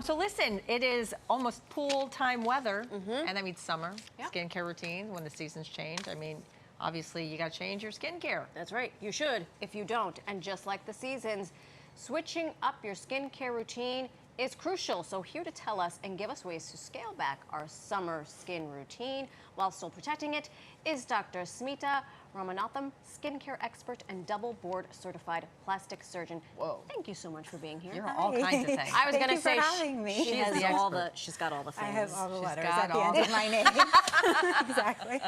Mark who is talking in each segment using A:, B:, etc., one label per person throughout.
A: So listen, it is almost pool time weather, and that means summer. Skincare routines when the seasons change. I mean, obviously you got to change your skincare.
B: That's right. You should if you don't. And just like the seasons, switching up your skincare routine is crucial. So here to tell us and give us ways to scale back our summer skin routine while still protecting it is Dr. Smita Ramanadham, skincare expert and double board certified plastic surgeon.
A: Whoa.
B: Thank you so much for being here.
A: You're all kinds of things.
B: I was going to say
C: having me.
B: she has all the, she's got all the things.
C: I have all the
A: She's
C: letters
A: got
C: at the
A: all
C: end of my name. Exactly.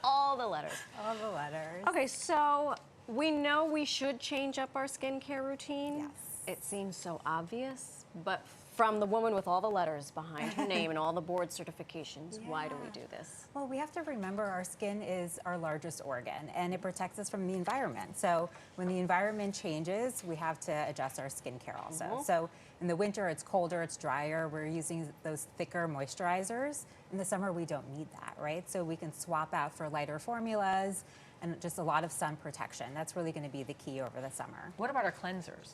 B: All the letters.
C: All the letters.
B: Okay, so we know we should change up our skincare routine.
C: Yes.
B: It seems so obvious, but from the woman with all the letters behind her name and all the board certifications, why do we do this?
C: Well, we have to remember our skin is our largest organ and it protects us from the environment. So when the environment changes, we have to adjust our skincare also. So in the winter, it's colder, it's drier. We're using those thicker moisturizers. In the summer, we don't need that, right? So we can swap out for lighter formulas and just a lot of sun protection. That's really going to be the key over the summer.
A: What about our cleansers?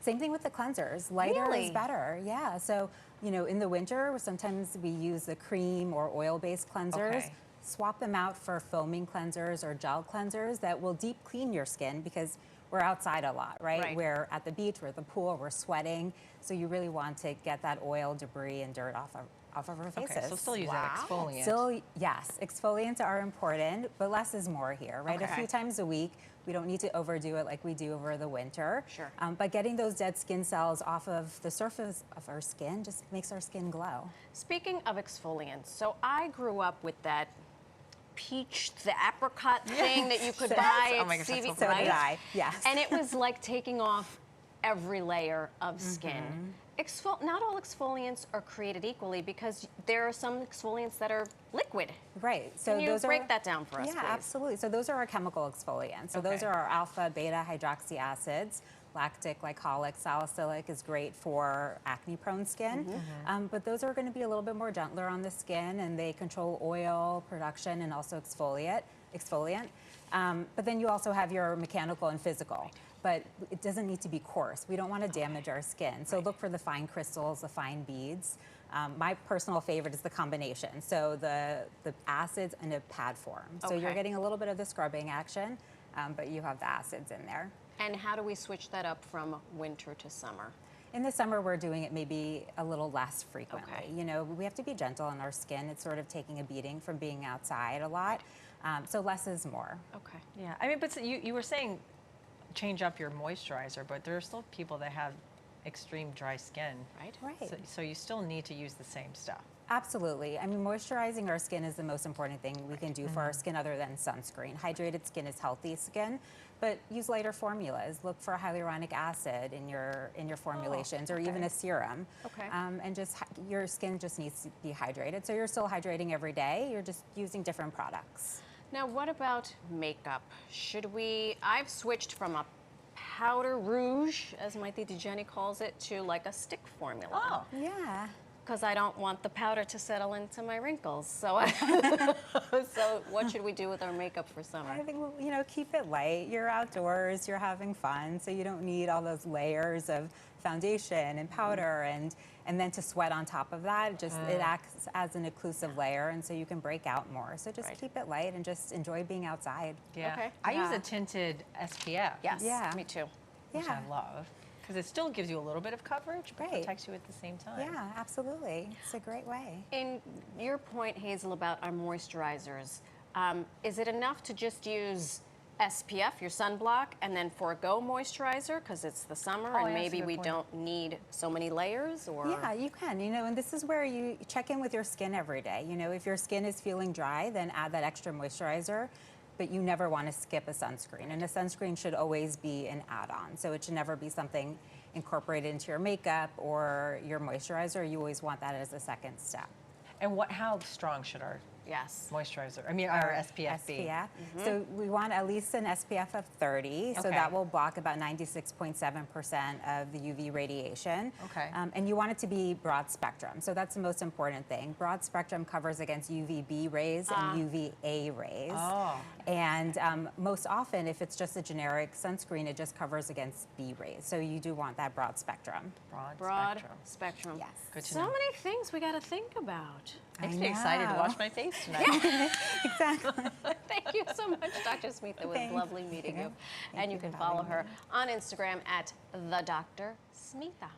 C: Same thing with the cleansers. Lighter
B: Really?
C: is better. Yeah. So, you know, in the winter, sometimes we use the cream or oil-based cleansers.
A: Okay.
C: Swap them out for foaming cleansers or gel cleansers that will deep clean your skin because we're outside a lot, right? We're at the beach, we're at the pool, we're sweating. So you really want to get that oil, debris, and dirt off of our faces.
A: Okay, so still use that exfoliant.
C: Still, yes, exfoliants are important, but less is more here, right?
A: Okay.
C: A few times a week. We don't need to overdo it like we do over the winter.
B: Sure.
C: But getting those dead skin cells off of the surface of our skin just makes our skin glow.
B: Speaking of exfoliants, so I grew up with that peach, the apricot thing that you could buy
A: Oh
B: at
A: my gosh, that's
B: CVS,
A: so
C: So
B: right?
C: did I, yes.
B: And it was like taking off every layer of skin. Not all exfoliants are created equally because there are some exfoliants that are liquid.
C: Right. So
B: Can you
C: those
B: break that down for us,
C: Yeah,
B: please?
C: absolutely. So those are our chemical exfoliants. So those are our alpha, beta hydroxy acids. Lactic, glycolic, salicylic is great for acne-prone skin. But those are going to be a little bit more gentler on the skin, and they control oil production and also exfoliant. But then you also have your mechanical and physical. But it doesn't need to be coarse. We don't want to damage our skin. So look for the fine crystals, the fine beads. My personal favorite is the combination. So the acids in a pad form. So you're getting a little bit of the scrubbing action, but you have the acids in there.
B: And how do we switch that up from winter to summer?
C: In the summer, we're doing it maybe a little less frequently.
B: Okay.
C: You know, we have to be gentle on our skin. It's sort of taking a beating from being outside a lot. So less is more.
B: Okay.
A: Yeah, I mean, but you were saying change up your moisturizer, but there are still people that have extreme dry skin.
B: Right?
C: Right.
A: So you still need to use the same stuff.
C: Absolutely. I mean, moisturizing our skin is the most important thing we can do for our skin other than sunscreen. Hydrated skin is healthy skin, but use lighter formulas. Look for hyaluronic acid in your formulations or even a serum.
B: Okay.
C: And just your skin just needs to be hydrated. So you're still hydrating every day. You're just using different products.
B: Now, what about makeup? I've switched from a powder rouge, as my Titi Jenny calls it, to like a stick formula.
A: Oh.
C: Yeah.
B: Because I don't want the powder to settle into my wrinkles. So, so what should we do with our makeup for summer?
C: I think, you know, keep it light. You're outdoors, you're having fun, so you don't need all those layers of foundation and powder and then to sweat on top of that. Just it acts as an occlusive layer, and so you can break out more. So just keep it light and just enjoy being outside.
A: Yeah.
B: Okay.
A: I use a tinted SPF.
B: Yes,
C: Yeah.
B: me too.
A: Which I love. Because it still gives you a little bit of coverage, but
C: Right.
A: protects you at the same time.
C: Yeah, absolutely. It's a great way.
B: In your point, Hazel, about our moisturizers, is it enough to just use SPF, your sunblock, and then forego moisturizer because it's the summer and
A: yeah, that's a
B: maybe
A: good
B: we
A: point.
B: don't need so many layers? Or
C: Yeah, you can, you know, and this is where you check in with your skin every day. You know, if your skin is feeling dry, then add that extra moisturizer, but you never want to skip a sunscreen. And a sunscreen should always be an add-on. So it should never be something incorporated into your makeup or your moisturizer. You always want that as a second step.
A: And how strong should our
B: Yes.
A: moisturizer. I mean, our SPF.
C: SPF. So we want at least an SPF of 30. So
A: Okay.
C: that will block about 96.7% of the UV radiation.
A: Okay.
C: And you want it to be broad spectrum. So that's the most important thing. Broad spectrum covers against UVB rays and UVA rays.
A: Oh.
C: And most often, if it's just a generic sunscreen, it just covers against B rays. So you do want that broad spectrum.
B: Broad spectrum.
C: Yes.
A: Good to
B: So
A: know.
B: many things we got to think about.
A: Makes
C: I
A: me excited to
C: know.
A: wash my face tonight.
C: Exactly.
B: Thank you so much, Dr. Smita. It was
C: Thanks.
B: lovely meeting you.
C: Thank
B: And you
C: you
B: can
C: for
B: follow
C: having
B: her
C: me.
B: on Instagram at the Dr. Smita.